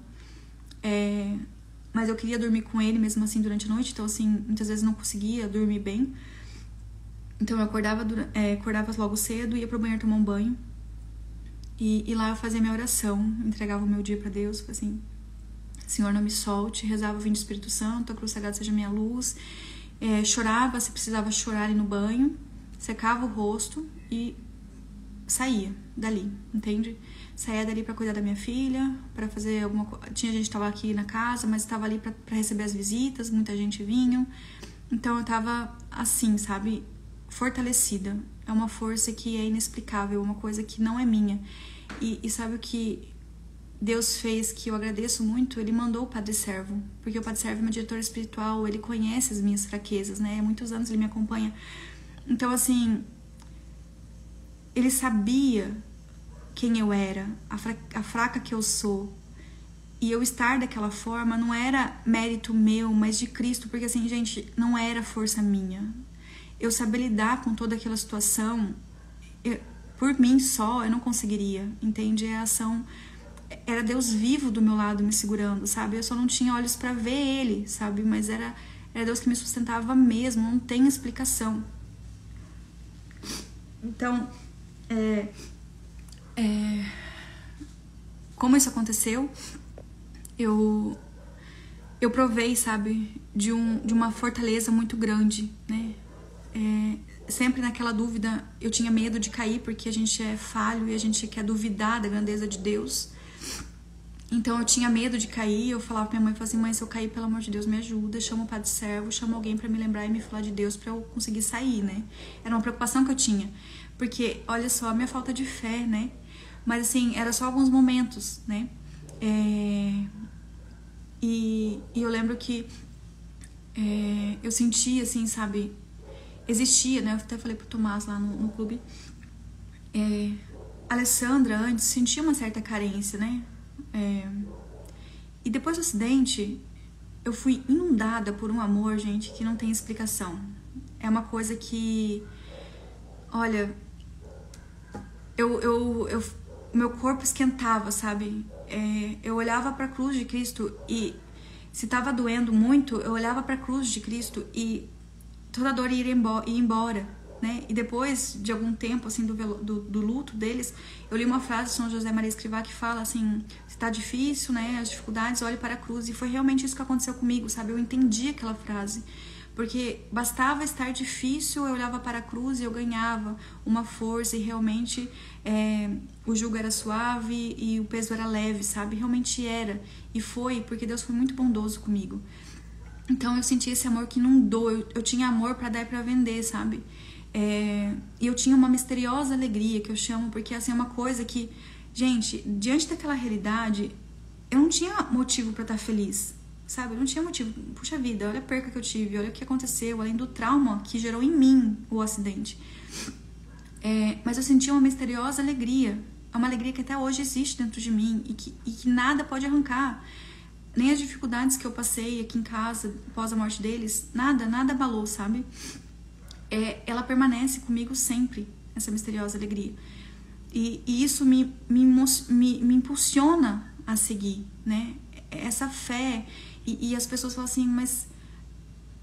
Mas eu queria dormir com ele mesmo assim durante a noite, então assim, muitas vezes não conseguia dormir bem. Então eu acordava logo cedo, ia pro banheiro tomar um banho. E lá eu fazia minha oração, entregava o meu dia pra Deus, assim, Senhor, não me solte, rezava o Vinde Espírito Santo, a cruz sagrada seja minha luz. Chorava, se precisava chorar ali no banho, secava o rosto e saía dali, entende? Saía dali pra cuidar da minha filha, pra fazer alguma coisa. Tinha gente que tava aqui na casa, mas tava ali pra receber as visitas, muita gente vinha. Então eu tava assim, sabe, fortalecida. É uma força que é inexplicável, uma coisa que não é minha. E sabe o que Deus fez, que eu agradeço muito, Ele mandou o Padre Servo, porque o Padre Servo é meu diretor espiritual, ele conhece as minhas fraquezas, né? Há muitos anos ele me acompanha. Então, assim, ele sabia quem eu era, a fraca que eu sou. E eu estar daquela forma não era mérito meu, mas de Cristo, porque assim, gente, não era força minha. Eu saber lidar com toda aquela situação, por mim só, eu não conseguiria, entende? A ação, era Deus vivo do meu lado me segurando, sabe? Eu só não tinha olhos para ver Ele, sabe? Mas era Deus que me sustentava mesmo, não tem explicação. Então, como isso aconteceu? Eu provei, sabe, de uma fortaleza muito grande, né? Sempre naquela dúvida, eu tinha medo de cair, porque a gente é falho e a gente quer duvidar da grandeza de Deus. Então eu tinha medo de cair, eu falava pra minha mãe, assim, mãe, se eu cair, pelo amor de Deus, me ajuda, chama o Padre Servo, chama alguém pra me lembrar e me falar de Deus pra eu conseguir sair, né? Era uma preocupação que eu tinha, porque, olha só, a minha falta de fé, né? Mas assim, era só alguns momentos, né? E eu lembro que eu sentia, assim, sabe, existia, né? Eu até falei pro Tomás lá no clube, a Alessandra antes sentia uma certa carência, né? E depois do acidente, eu fui inundada por um amor, gente, que não tem explicação. É uma coisa que, olha, meu corpo esquentava, sabe? Eu olhava para a cruz de Cristo e se tava doendo muito, eu olhava para a cruz de Cristo e toda a dor ia embora, né? E depois de algum tempo, assim, do luto deles, eu li uma frase de São José Maria Escrivá que fala assim, se tá difícil, né, as dificuldades, olhe para a cruz. E foi realmente isso que aconteceu comigo, sabe? Eu entendi aquela frase. Porque bastava estar difícil, eu olhava para a cruz e eu ganhava uma força e realmente o jugo era suave e o peso era leve, sabe? Realmente era. E foi, porque Deus foi muito bondoso comigo. Então eu senti esse amor que inundou, eu tinha amor para dar e para vender, sabe? E eu tinha uma misteriosa alegria, que eu chamo, porque assim, é uma coisa que, gente, diante daquela realidade, eu não tinha motivo para estar feliz. Sabe, eu não tinha motivo. Puxa vida, olha a perca que eu tive, olha o que aconteceu, além do trauma que gerou em mim o acidente. Mas eu senti uma misteriosa alegria, uma alegria que até hoje existe dentro de mim e que nada pode arrancar. Nem as dificuldades que eu passei aqui em casa após a morte deles, nada abalou, sabe? Ela permanece comigo sempre, essa misteriosa alegria. E isso me impulsiona a seguir, né? Essa fé. E as pessoas falam assim, mas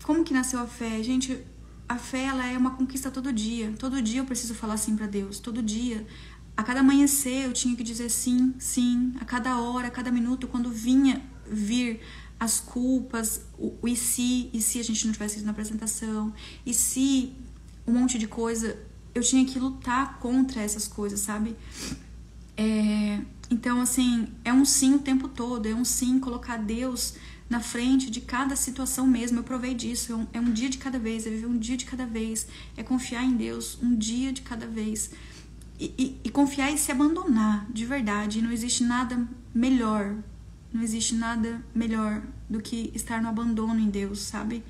como que nasceu a fé? Gente, a fé, ela é uma conquista todo dia. Todo dia eu preciso falar sim pra Deus. Todo dia. A cada amanhecer eu tinha que dizer sim, sim. A cada hora, a cada minuto, quando vir as culpas, e se a gente não tivesse ido na apresentação, e se um monte de coisa, eu tinha que lutar contra essas coisas, sabe? Então, assim, é um sim o tempo todo, é um sim colocar Deus na frente de cada situação mesmo. Eu provei disso, é um dia de cada vez, é viver um dia de cada vez, é confiar em Deus um dia de cada vez. E confiar e se abandonar, de verdade. Não existe nada melhor, não existe nada melhor do que estar no abandono em Deus, sabe?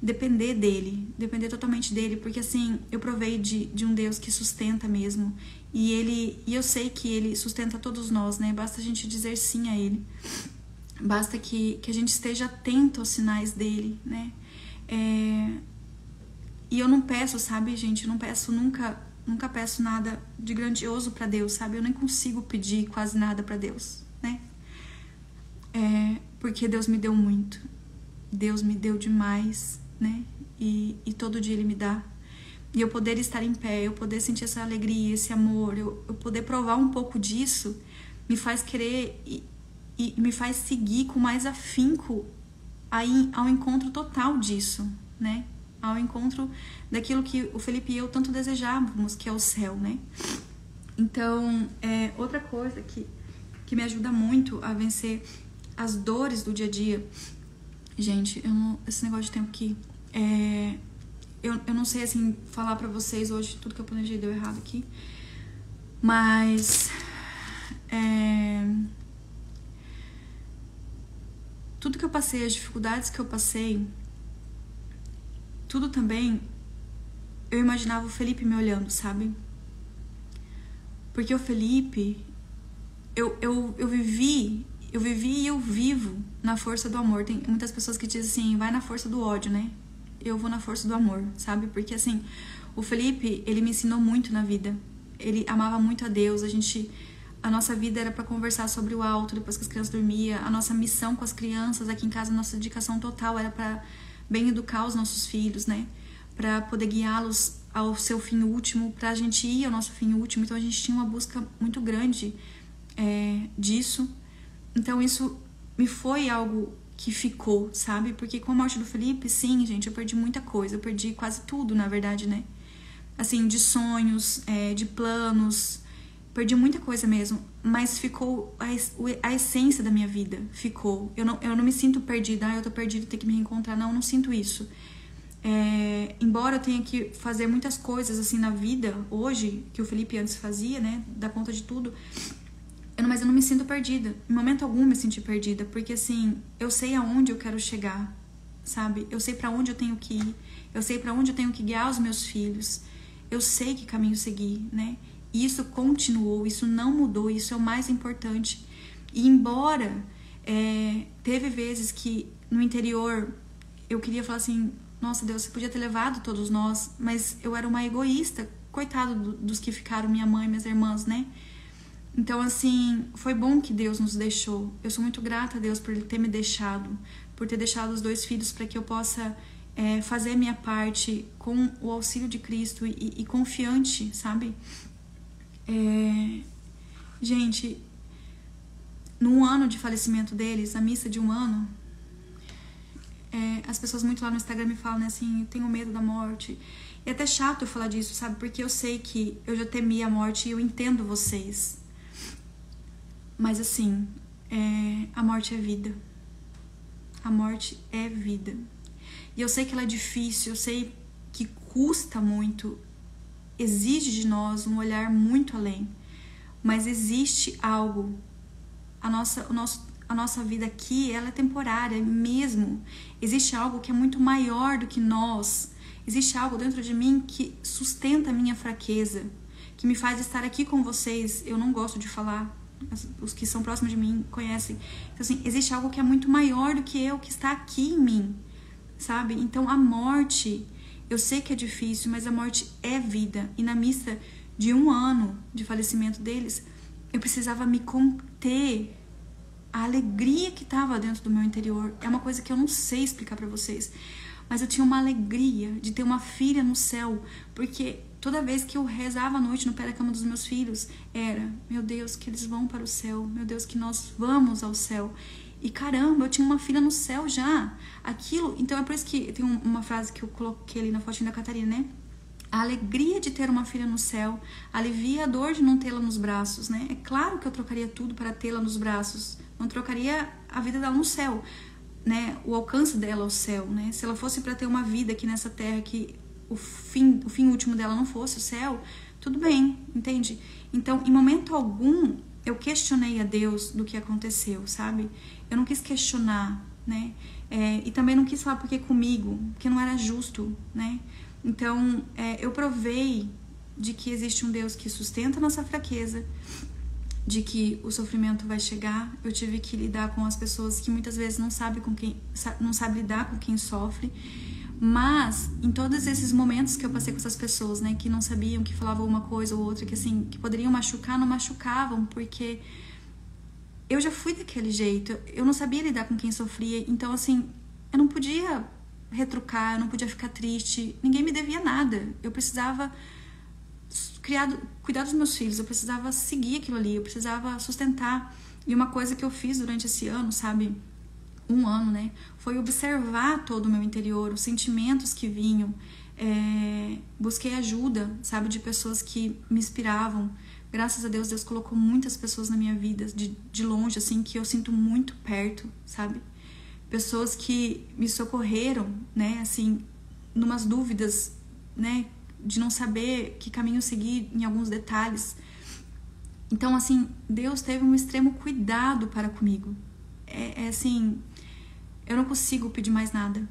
Depender dele, depender totalmente dele, porque assim, eu provei de um Deus que sustenta mesmo, e eu sei que ele sustenta todos nós, né? Basta a gente dizer sim a ele, basta que a gente esteja atento aos sinais dele, né? E eu não peço, sabe, gente, eu não peço nunca peço nada de grandioso pra Deus, sabe? Eu nem consigo pedir quase nada pra Deus, né? Porque Deus me deu muito, Deus me deu demais, né? E todo dia Ele me dá. E eu poder estar em pé, eu poder sentir essa alegria, esse amor, eu poder provar um pouco disso, me faz querer e me faz seguir com mais afinco ao encontro total disso, né? Ao encontro daquilo que o Felipe e eu tanto desejávamos, que é o céu, né? Então, outra coisa que me ajuda muito a vencer as dores do dia a dia. Gente, esse negócio de tempo aqui, eu não sei, assim, falar pra vocês hoje, tudo que eu planejei deu errado aqui, mas tudo que eu passei, as dificuldades que eu passei, tudo também, eu imaginava o Felipe me olhando, sabe? Porque o Felipe, eu vivi e eu vivo na força do amor. Tem muitas pessoas que dizem assim, vai na força do ódio, né? Eu vou na força do amor, sabe? Porque assim, o Felipe, ele me ensinou muito na vida. Ele amava muito a Deus. A nossa vida era para conversar sobre o alto depois que as crianças dormiam. A nossa missão com as crianças aqui em casa, a nossa dedicação total era para bem educar os nossos filhos, né? Para poder guiá-los ao seu fim último, pra gente ir ao nosso fim último. Então a gente tinha uma busca muito grande disso. Então isso me foi algo que ficou, sabe? Porque com a morte do Felipe, sim, gente, eu perdi muita coisa. Eu perdi quase tudo, na verdade, né? Assim, de sonhos, de planos. Perdi muita coisa mesmo. Mas ficou a essência da minha vida. Ficou. Eu não me sinto perdida. Eu tô perdida, tenho que me reencontrar. Não, eu não sinto isso. Embora eu tenha que fazer muitas coisas assim na vida hoje, que o Felipe antes fazia, né? Dar conta de tudo. Mas eu não me sinto perdida. Em momento algum me senti perdida. Porque assim, eu sei aonde eu quero chegar, sabe? Eu sei pra onde eu tenho que ir. Eu sei pra onde eu tenho que guiar os meus filhos. Eu sei que caminho seguir, né? E isso continuou, isso não mudou, isso é o mais importante. E embora teve vezes que no interior eu queria falar assim, nossa Deus, você podia ter levado todos nós, mas eu era uma egoísta, coitado dos que ficaram, minha mãe, minhas irmãs, né? Então assim, foi bom que Deus nos deixou. Eu sou muito grata a Deus por Ele ter me deixado, por ter deixado os 2 filhos para que eu possa fazer a minha parte com o auxílio de Cristo e confiante, sabe? Gente, num ano de falecimento deles, a missa de 1 ano, as pessoas muito lá no Instagram me falam, né, assim, eu tenho medo da morte. E é até chato eu falar disso, sabe? Porque eu sei que eu já temi a morte e eu entendo vocês. Mas assim, a morte é vida. A morte é vida. E eu sei que ela é difícil, eu sei que custa muito, exige de nós um olhar muito além. Mas existe algo, a nossa vida aqui, ela é temporária mesmo. Existe algo que é muito maior do que nós. Existe algo dentro de mim que sustenta a minha fraqueza, que me faz estar aqui com vocês. Eu não gosto de falar, os que são próximos de mim conhecem. Então assim, existe algo que é muito maior do que eu, que está aqui em mim, sabe? Então a morte, eu sei que é difícil, mas a morte é vida. E na missa de 1 ano de falecimento deles, eu precisava me conter. A alegria que estava dentro do meu interior é uma coisa que eu não sei explicar pra vocês, mas eu tinha uma alegria de ter uma filha no céu, porque toda vez que eu rezava à noite no pé da cama dos meus filhos, era, meu Deus, que eles vão para o céu, meu Deus, que nós vamos ao céu. E caramba, eu tinha uma filha no céu já. Aquilo, então é por isso que tem uma frase que eu coloquei ali na fotinha da Catarina, né? A alegria de ter uma filha no céu alivia a dor de não tê-la nos braços, né? É claro que eu trocaria tudo para tê-la nos braços. Não trocaria a vida dela no céu, né? O alcance dela ao céu, né? Se ela fosse para ter uma vida aqui nessa terra que o fim último dela não fosse o céu, tudo bem, entende? Então, em momento algum, eu questionei a Deus do que aconteceu, sabe? Eu não quis questionar, né? E também não quis falar porque comigo, porque não era justo, né? Então, eu provei de que existe um Deus que sustenta a nossa fraqueza, de que o sofrimento vai chegar. Eu tive que lidar com as pessoas que muitas vezes não sabem lidar com quem sofre. Mas, em todos esses momentos que eu passei com essas pessoas, né, que não sabiam, que falavam uma coisa ou outra, que assim, que poderiam machucar, não machucavam, porque eu já fui daquele jeito. Eu não sabia lidar com quem sofria. Então, assim, eu não podia retrucar, eu não podia ficar triste, ninguém me devia nada. Eu precisava cuidar dos meus filhos, eu precisava seguir aquilo ali, eu precisava sustentar. E uma coisa que eu fiz durante esse ano, sabe, 1 ano, né, foi observar todo o meu interior, os sentimentos que vinham. Busquei ajuda, sabe, de pessoas que me inspiravam. Graças a Deus, Deus colocou muitas pessoas na minha vida, de longe, assim, que eu sinto muito perto, sabe? Pessoas que me socorreram, né, assim, numas dúvidas, né, de não saber que caminho seguir em alguns detalhes. Então, assim, Deus teve um extremo cuidado para comigo. Assim, eu não consigo pedir mais nada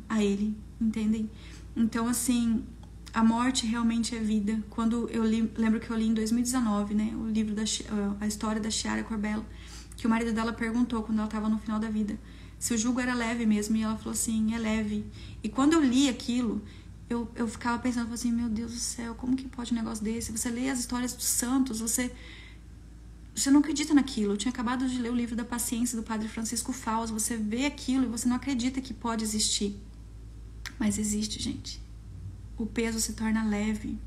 a Ele, entendem? Então, assim, a morte realmente é vida. Quando eu lembro que eu li em 2019, né, o livro a história da Chiara Corbello, que o marido dela perguntou quando ela estava no final da vida se o jugo era leve mesmo, e ela falou assim, é leve. E quando eu li aquilo, eu ficava pensando assim, meu Deus do céu, como que pode um negócio desse? Você lê as histórias dos santos, você não acredita naquilo. Eu tinha acabado de ler o livro da Paciência do Padre Francisco Fausto. Você vê aquilo e você não acredita que pode existir. Mas existe, gente. O peso se torna leve.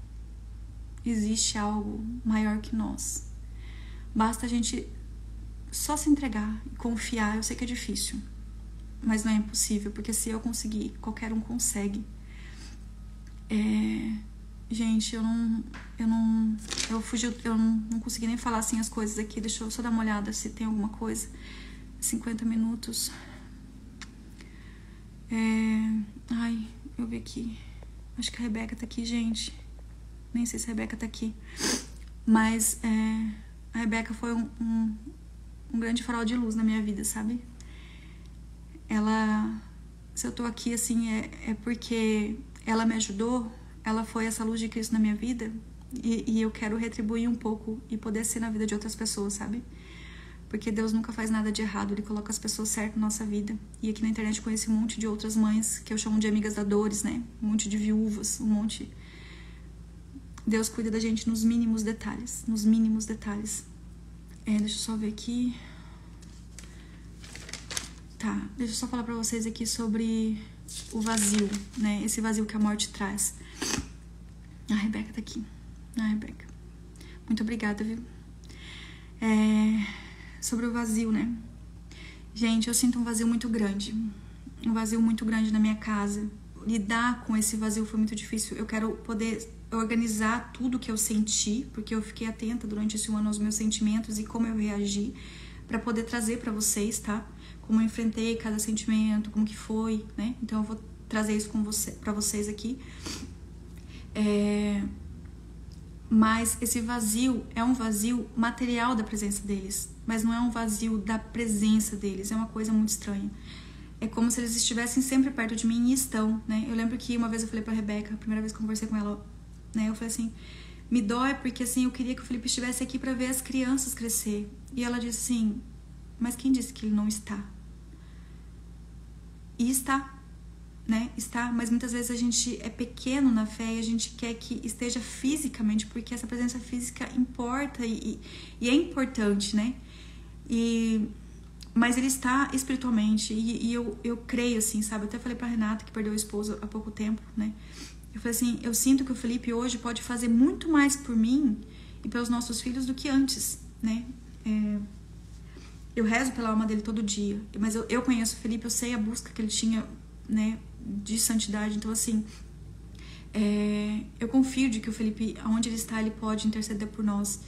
Existe algo maior que nós. Basta a gente só se entregar e confiar. Eu sei que é difícil, mas não é impossível, porque se eu conseguir, qualquer um consegue. Gente, eu não consegui nem falar assim as coisas aqui. Deixa eu só dar uma olhada se tem alguma coisa. 50 minutos. Ai, eu vi aqui. Acho que a Rebeca tá aqui, gente. Nem sei se a Rebeca tá aqui. Mas a Rebeca foi um grande farol de luz na minha vida, sabe? Ela... Se eu tô aqui, assim, é porque ela me ajudou. Ela foi essa luz de Cristo na minha vida. E eu quero retribuir um pouco e poder ser na vida de outras pessoas, sabe? Porque Deus nunca faz nada de errado. Ele coloca as pessoas certas na nossa vida. E aqui na internet eu conheci um monte de outras mães, que eu chamo de amigas da dores, né? Um monte de viúvas, um monte... Deus cuida da gente nos mínimos detalhes. Nos mínimos detalhes. Deixa eu só ver aqui. Tá, deixa eu só falar pra vocês aqui sobre o vazio, né? Esse vazio que a morte traz. A Rebeca tá aqui. A Rebeca. Muito obrigada, viu? Sobre o vazio, né? Gente, eu sinto um vazio muito grande. Um vazio muito grande na minha casa. Lidar com esse vazio foi muito difícil. Eu quero poder organizar tudo que eu senti, porque eu fiquei atenta durante esse ano aos meus sentimentos e como eu reagi, pra poder trazer pra vocês, tá? Como eu enfrentei cada sentimento, como que foi, né? Então eu vou trazer isso pra vocês aqui. Mas esse vazio é um vazio material da presença deles, mas não é um vazio da presença deles, é uma coisa muito estranha. É como se eles estivessem sempre perto de mim e estão, né? Eu lembro que uma vez eu falei pra Rebeca, a primeira vez que eu conversei com ela, né? Eu falei assim, me dói porque assim, eu queria que o Felipe estivesse aqui pra ver as crianças crescer. E ela disse assim, mas quem disse que ele não está? E está, né? Está, mas muitas vezes a gente é pequeno na fé e a gente quer que esteja fisicamente, porque essa presença física importa e é importante, né? Mas ele está espiritualmente e eu creio, assim, sabe? Eu até falei pra Renata, que perdeu o esposo há pouco tempo, né? Eu falei assim, eu sinto que o Felipe hoje pode fazer muito mais por mim e pelos nossos filhos do que antes, né? Eu rezo pela alma dele todo dia, mas eu conheço o Felipe, eu sei a busca que ele tinha, né, de santidade. Então, assim, eu confio de que o Felipe, aonde ele está, ele pode interceder por nós.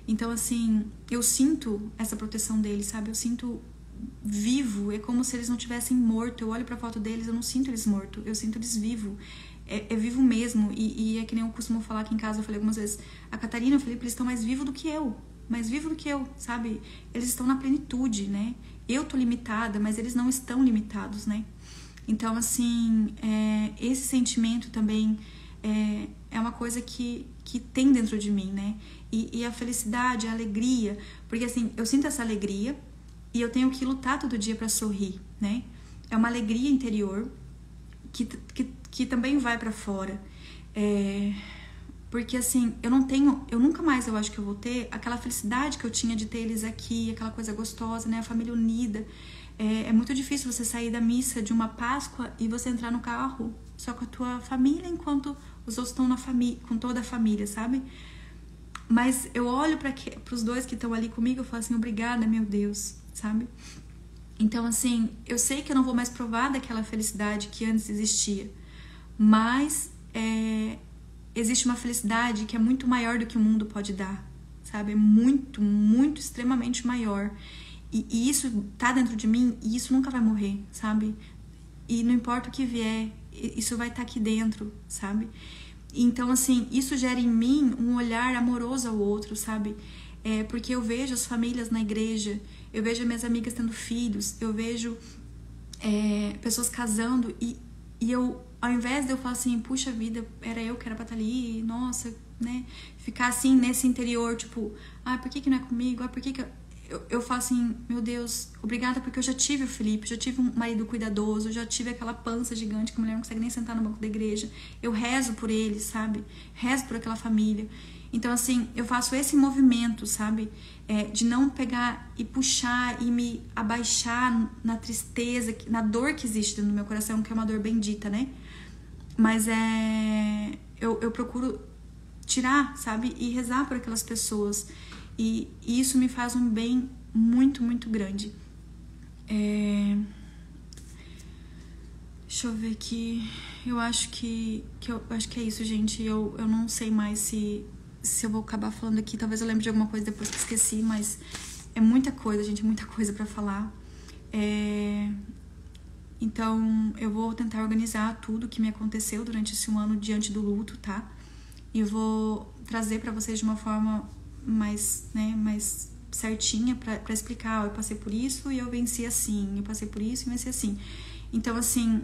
Então, assim, eu sinto essa proteção dele, sabe? Eu sinto vivo, é como se eles não tivessem morto. Eu olho pra foto deles, eu não sinto eles mortos, eu sinto eles vivos. É vivo mesmo, e é que nem eu costumo falar aqui em casa, eu falei algumas vezes, a Catarina e o Felipe, eles estão mais vivos do que eu. Mais vivo do que eu, sabe? Eles estão na plenitude, né? Eu tô limitada, mas eles não estão limitados, né? Então, assim, esse sentimento também é uma coisa que tem dentro de mim, né? E a felicidade, a alegria, porque assim, eu sinto essa alegria e eu tenho que lutar todo dia pra sorrir, né? É uma alegria interior que também vai pra fora. Porque assim, eu nunca mais, eu acho que eu vou ter aquela felicidade que eu tinha de ter eles aqui, aquela coisa gostosa, né? A família unida. É muito difícil você sair da missa de uma Páscoa e você entrar no carro só com a tua família, enquanto os outros estão com toda a família, sabe? Mas eu olho pros dois que estão ali comigo e falo assim, obrigada, meu Deus, sabe? Então, assim, eu sei que eu não vou mais provar daquela felicidade que antes existia, mas existe uma felicidade que é muito maior do que o mundo pode dar, sabe? É muito, muito, extremamente maior. E isso tá dentro de mim e isso nunca vai morrer, sabe? E não importa o que vier, isso vai estar aqui dentro, sabe? Então, assim, isso gera em mim um olhar amoroso ao outro, sabe? Porque eu vejo as famílias na igreja, eu vejo minhas amigas tendo filhos, eu vejo pessoas casando e eu, ao invés de eu falar assim, puxa vida, era eu que era pra estar ali, nossa, né? Ficar assim nesse interior, tipo, por que não é comigo? Por que eu falo assim, meu Deus, obrigada porque eu já tive o Felipe, já tive um marido cuidadoso, já tive aquela pança gigante que a mulher não consegue nem sentar no banco da igreja. Eu rezo por ele, sabe? Rezo por aquela família. Então, assim, eu faço esse movimento, sabe? De não pegar e puxar e me abaixar na tristeza, na dor que existe no meu coração, que é uma dor bendita, né? Mas eu procuro tirar, sabe? E rezar por aquelas pessoas. E isso me faz um bem muito, muito grande. Deixa eu ver aqui. Eu acho que é isso, gente. Eu não sei mais se eu vou acabar falando aqui. Talvez eu lembre de alguma coisa depois que esqueci, mas é muita coisa, gente. Muita coisa pra falar. Então, eu vou tentar organizar tudo que me aconteceu durante esse ano diante do luto, tá? E eu vou trazer pra vocês de uma forma mais certinha pra explicar, eu passei por isso e eu venci assim, eu passei por isso e venci assim. Então, assim,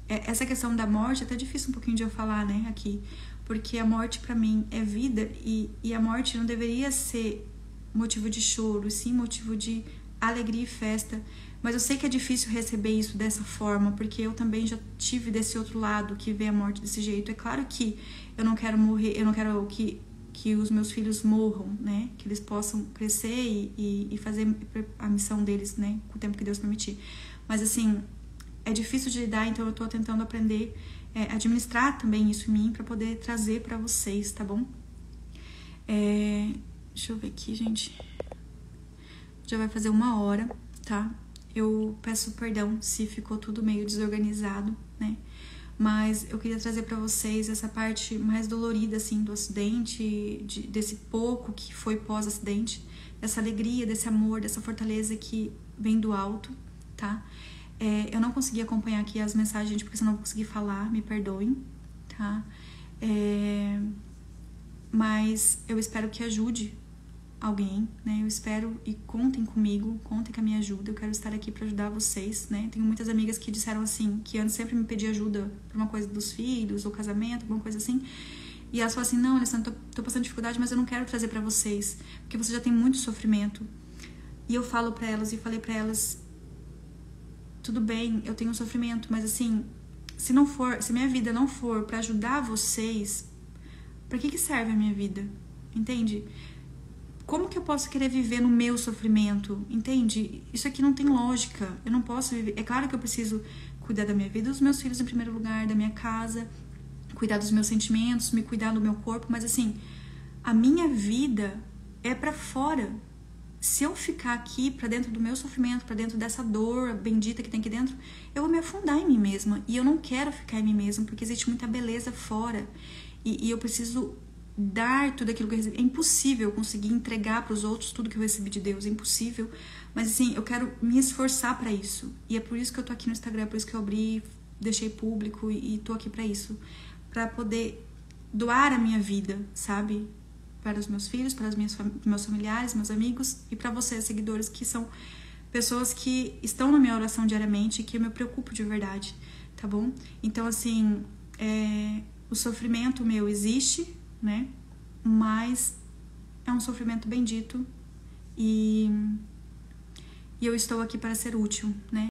essa questão da morte é até difícil um pouquinho de eu falar, né, aqui, porque a morte pra mim é vida e a morte não deveria ser motivo de choro, sim motivo de alegria e festa. Mas eu sei que é difícil receber isso dessa forma, porque eu também já tive desse outro lado que vê a morte desse jeito. É claro que eu não quero morrer, eu não quero que os meus filhos morram, né? Que eles possam crescer e fazer a missão deles, né? Com o tempo que Deus permitir. Mas, assim, é difícil de lidar, então eu tô tentando aprender, administrar também isso em mim pra poder trazer pra vocês, tá bom? Deixa eu ver aqui, gente. Já vai fazer 1 hora, tá? Eu peço perdão se ficou tudo meio desorganizado, né? Mas eu queria trazer pra vocês essa parte mais dolorida, assim, do acidente, desse pouco que foi pós-acidente, dessa alegria, desse amor, dessa fortaleza que vem do alto, tá? Eu não consegui acompanhar aqui as mensagens, porque senão eu não consegui falar, me perdoem, tá? Mas eu espero que ajude alguém, né? Eu espero e contem comigo, contem com a minha ajuda. Eu quero estar aqui pra ajudar vocês, né? Tenho muitas amigas que disseram assim, que antes sempre me pediam ajuda por uma coisa dos filhos ou casamento, alguma coisa assim. E elas falam assim, não, Alessandra, tô passando dificuldade, mas eu não quero trazer pra vocês, porque você já tem muito sofrimento. E eu falo pra elas e falei pra elas, tudo bem, eu tenho sofrimento, mas assim, se minha vida não for pra ajudar vocês, pra que serve a minha vida? Entende? Como que eu posso querer viver no meu sofrimento? Entende? Isso aqui não tem lógica. Eu não posso viver. É claro que eu preciso cuidar da minha vida, dos meus filhos em primeiro lugar, da minha casa, cuidar dos meus sentimentos, me cuidar do meu corpo, mas assim, a minha vida é pra fora. Se eu ficar aqui pra dentro do meu sofrimento, pra dentro dessa dor bendita que tem aqui dentro, eu vou me afundar em mim mesma. E eu não quero ficar em mim mesma, porque existe muita beleza fora. E eu preciso dar tudo aquilo que eu recebi. É impossível conseguir entregar para os outros tudo que eu recebi de Deus, é impossível. Mas assim, eu quero me esforçar para isso. E é por isso que eu tô aqui no Instagram, é por isso que eu abri, deixei público e tô aqui para isso, para poder doar a minha vida, sabe? Para os meus filhos, para meus familiares, meus amigos e para vocês, seguidores, que são pessoas que estão na minha oração diariamente e que eu me preocupo de verdade, tá bom? Então assim, o sofrimento meu existe, né? Mas é um sofrimento bendito e eu estou aqui para ser útil, né?